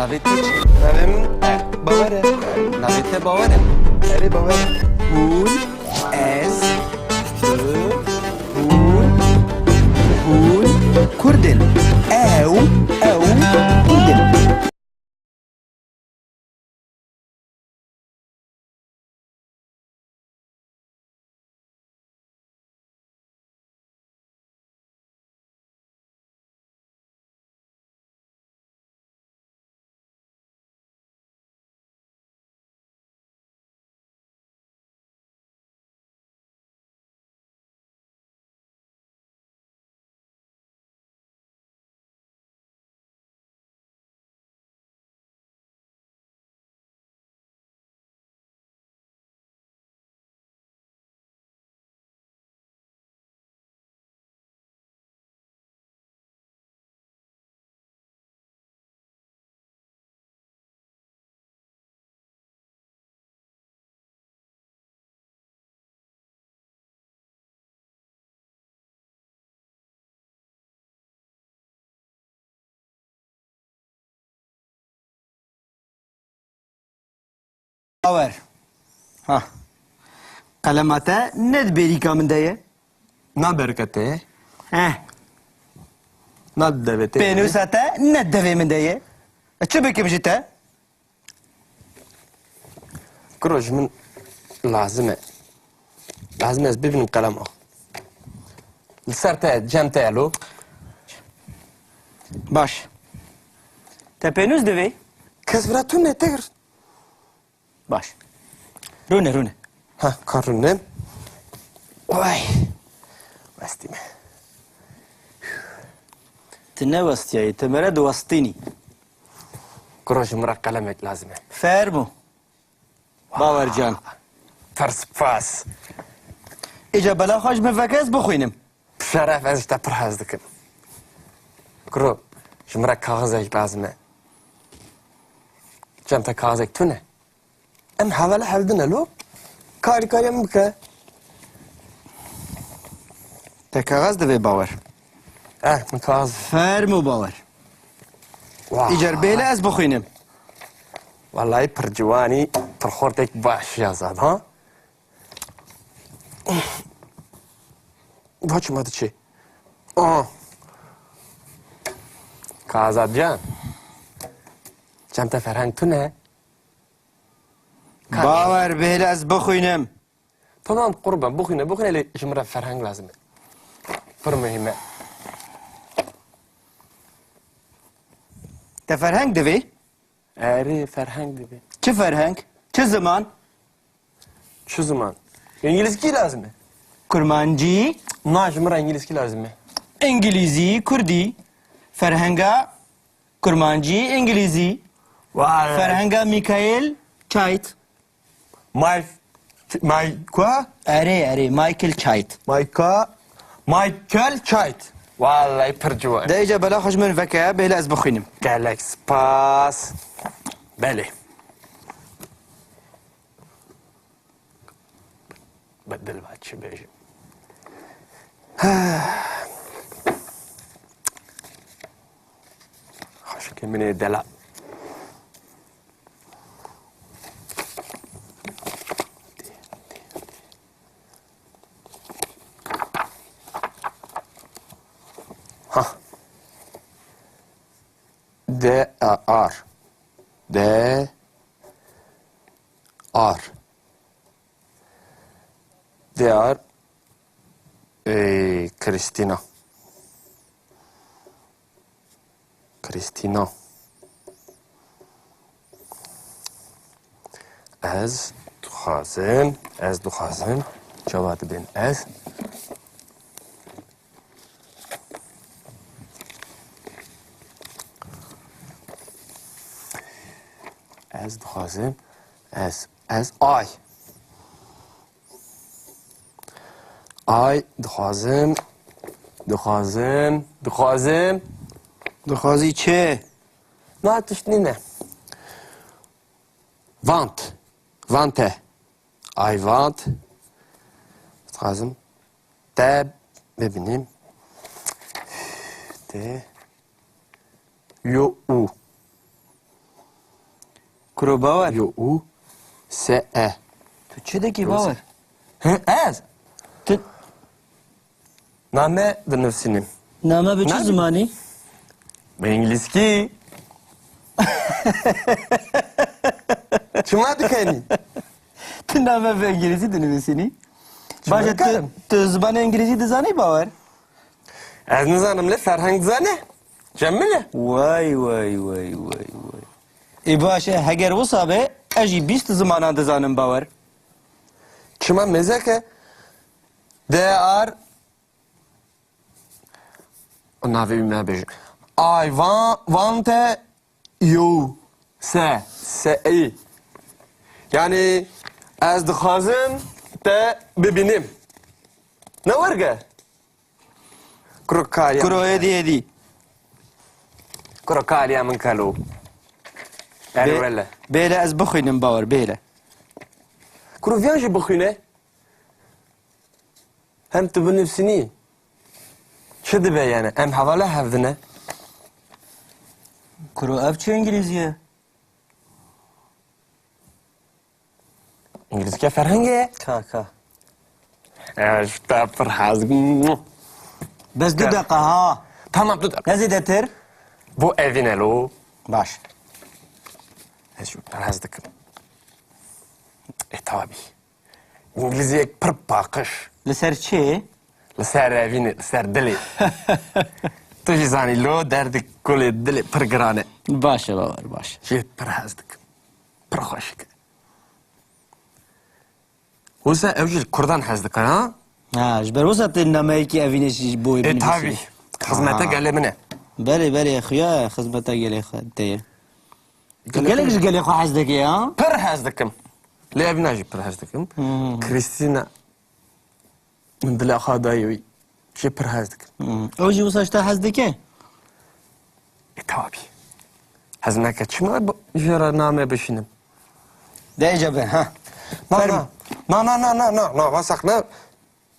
نوید چی؟ نویم باوره. نوید باوره. اره باوره. هون از هون کردن او کردن. باور ها قلماته ند بریکا من دایه نه برکته. ها نه دوته. پینوساته ند دوی من دایه چه بکیم جیته کروش من لازمه از ببینم قلم ها. لسرته جمته الو. باش تا پینوس دوی کس براتونه تگر. باش رونه ها کارونه. وای وستیمه. تنه وستیایی تمره دوستینی کروش مرا قلمت لازمه. فرمو باور جان فرس پاس. ایجا بلا خوش مفکس بخوینم شرف ازش تا پرهاز دکم. کرو جمرا کاغذش لازمه. جمتا کاغذک تونه. ام حواله حلدنه لو. کاری مکه. تا کاغذ دوی باور من کاغذ. فرمو باور ایجار بیله از بخوینم والله پر جوانی پر خورتك باش يا زاد ها. باش ما تشي. کازاد جان. جمتا فرهنگ تو نه؟ باور بیله از بخوینم تمام قربان بخوینه لی جمرا فرهنگ لازمه. پر مهمه. تا فرهنگ دوی اره فرهنگ دیگه. چه فرهنگ چه زمان چه زمان؟ انگلیسی کی لازمه؟ کرمانجی نه جمرا انگلیسی کی لازمه؟ انگلیزی کردی فرهنگا کرمانجی انگلیزی فرهنگا میکائیل چایت quoi? اره مایکل چایت مایکل چایت. والله پر جوان. ده ایجا بلا خوش من فکه بیله از بخوینم قالك سباس. بله. بدل بعد شو بيجي. خشك من الدلع. ها. آر کریستینا از دخوازم جواب بین از دخوازم از آی دخوازی چه نه تشنینه وانته I want دخوازم ده ببینیم ده یو او Kuro bawer. Yo u. Se e. Tu çi dikî bawer? He ez. Tu Name dinivsînim. name bi çi Ne? zimanî? Bi İngilizkî. Çima dikenî? Tu name bi İngilizî dinivîsînî? Çima Baş dikarim? tu zimanê İngilizî dizanî bawer? Ez nizanim li ferheng dizane. Cemile. Vay vay vay vay vay. E baş e heger wisa be ez jî 20 zimanan dizanim bawer. Çima mezeke. They are... O navê wî me bêje. I want you. Se. Yani ez dixwazim te bibînim. Ne werge? Kuro kariya. Kuro hedi. Kuro kariya min kelo. Erwele. Bêle ez bixwînim bawer bêle. Kuro viyan jî bixwîne. Hem tu binivîsînî. Çi dibe yani? Em hevala hevdine. Kuro ev çi İngilizî ye? İngilizce ferhenge. Ka. İşte perhazgın. Bes du dakika ha. Tamam dur. Ne zêdetir? Bu evin elo. Baş. Ez şu perhaz dikim. Tabi. İngilizce pır bakış. Li ser çi? Li ser evin, li ser dilê. Tu jî zanî lo derdi kulê dilê pır giran e. Baş e bawer baş. Jê perhez dikim. Pır xweşik e. Wisa ew jî li Kurdan hez dikin ha? Ha, ji ber wisa tu nameyekî evînê jî boî binivîsî. Tabi. Xizmete gelê min e. Belê xuya xizmeta gelê xwe te ye. Gelek ji gelê xwe hez dikî ha? Pır hez dikim. Lê evîna jî pır hez dikim. Kristina min dila xwe dayê wî. Jê pır hez dikim. Ew jî wisa ji te hez dike? Tabi. Hez neke çima jêra name bişînim. De ece ha. Na, vasak ne?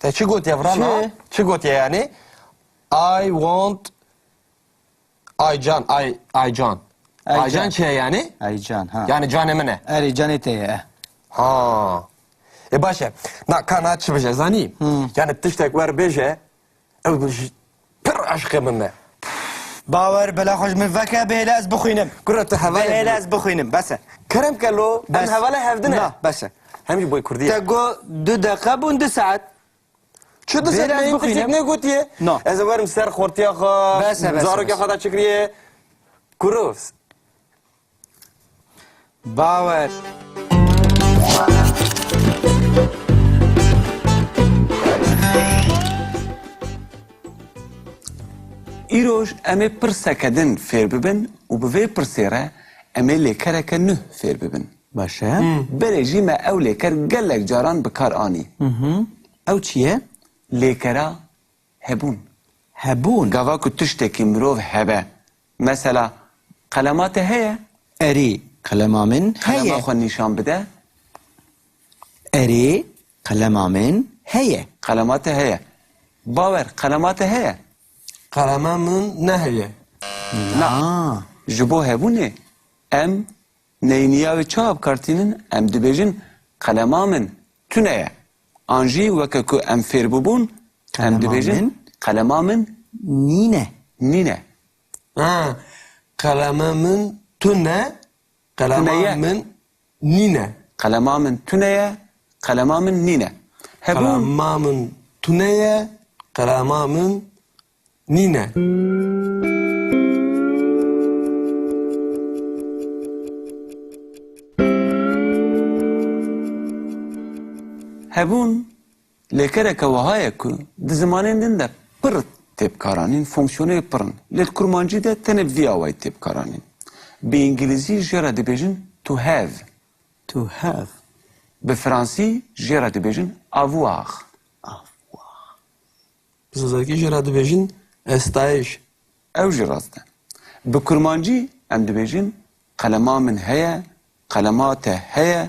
Te çi gotiye vrana? Çi? Çi gotiye yani? I want Aycan. Aycan çi yani? Aycan ha. Yani can emine. Erê canê te ye. Ha. Başe. Na kana çi bije zanî? Yani tiştek wer bêje ew jî pir aşkê min me. Bawer bela xwe ji min veke bêle ez bixwînim. Kure tu Bêle hevalê. ez bixwînim bes e. Kerem kelo em Bes. hevala hevdine. Na bes e. Hem jî boy Te Kurdiye. got 2 dakika bûn 2 saat. Çi Bêle diset ez me bixwînim. tiştek ne gotiye? No. Ez ê werim ser xortiya Bes e, xwe. bes e, Zarokê bes. xwe da çikiriye. Kuro. Bawer. Îroj em ê pir sekedin fêr bibin û bi vê pirsê re em ê lêkereke nû fêr bibin. Baş e. Berê jî me ew lêker gelek caran bi kar anî. Ew çi ye? Lêkera hebûn. Hebûn. Gava ku tiştekî mirov hebe. Mesela qelema te heye. Erê qalema min Qelema heye. xwe nîşan bide. Erê qalema min heye. Qelema te heye. Bawer qelema te heye. Kalama min ne heye? Ha. Ji bo hebûnê em neyniya wê çav kartînin em dibêjin qelema min tune ye. An jî weke ku em fêr bibûn em Qelema dibêjin min? qelema min Nîne. nîne. Ha, kalama min tu ne? Kalama Tuneye. min nine. Qelema min tune ye, qelema min nîne. Hebûn Kalama min tuneye, kalama min nine. hebûn lêkereke wiha ye ku di zimanên din de pir têpkaranîn, fonksiyonê pirin. Lê kurmancî de tenê vîya wê têpkaranîn. Bi îngilîzî jê re dibêjin to have. To have. Bi Fransî jê re dibêjin avoir. Bizazaki jira dibêjin estayiş. Ew jî rast e. Bi kurmancî em dibêjin qelema min heye, qelema te heye,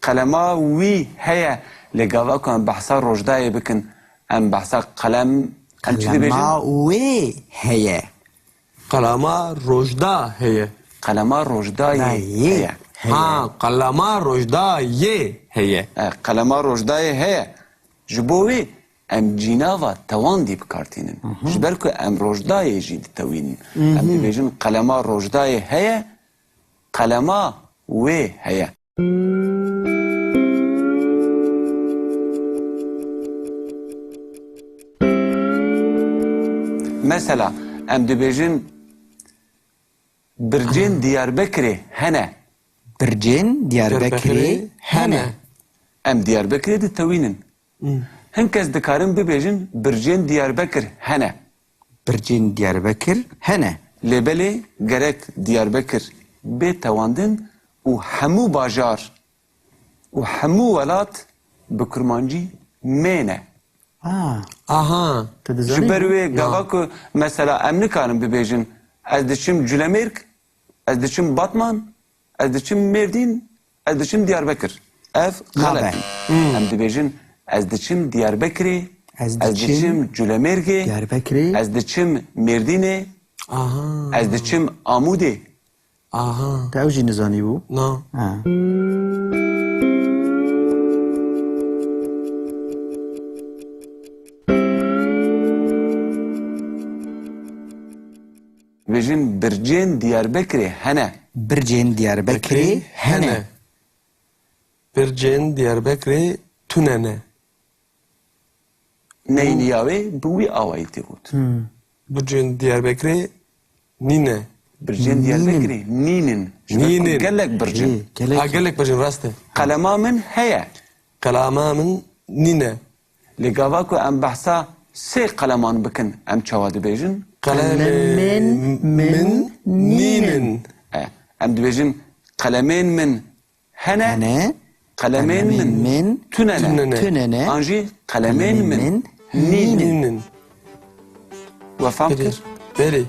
qelema wî heye. Lê gava ku em behsa rojdayê bikin, em behsa qelem em çi dibêjin? Qalema wê heye. Kalama rojda heye. Qelema rojdayê Dayê. heye. Ha, kalama rojdayê heye. Qalema rojdayê heye. Ji bo wê em cînava tawan dî bikartînin. Ji ber ku em rojdayê jî ditewînin. Em dibêjin qalema rojdayê heye, qalema wê heye. Mesela em dibêjin bircên Diyarbekirê hene. Bircên Diyarbekirê hene. Em Diyarbekirê ditewînin. Hin kes dikarin bibêjin bircên Diyarbekir hene. Bircên Diyarbekir hene. Lêbelê gerek Diyarbekir bê tewandin û hemû bajar û hemû welat bi kurmancî mêne. Ha. Aha. Tu Ji dizanî ber wê gava ku mesela em nikarin bibêjin ez diçim Culemêrk, ez diçim Batman, ez diçim Mêrdîn, ez diçim Diyarbekir. Ev xelet. Em dibêjin ez diçim Diyarbekirê, Ez ez diçim diçim Culemêrgê, Diyarbekirê, ez diçim Mêrdînê, Aha. ez diçim Amûdê. Aha. te ew jî nizanî bû. No. Ha. Dibêjin bircên Diyarbekirê hene. Bircên Diyarbekirê hene. Bircên Diyarbekirê tunene. Neyniya wê bi wî awayî tê got. Bircên Diyarbekirê nîne. Bircên Diyarbekirê nînin. Ji ber ku Nînin. gelek bircin. Gelek. Ha gelek bircên rast e. Qalema min heye. Kalama min nîne. Lê gava ku em behsa sê qeleman bikin em çawa dibêjin? Kalemên min nînin. Em dibêjin qalemên min hene. Hene. Qalemên min tunene. Tunene. An jî qalemên min nînin. Nînin. Wefam Berê. kir? Berê.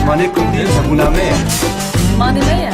Mane kundi sabuname. Mane ne ya?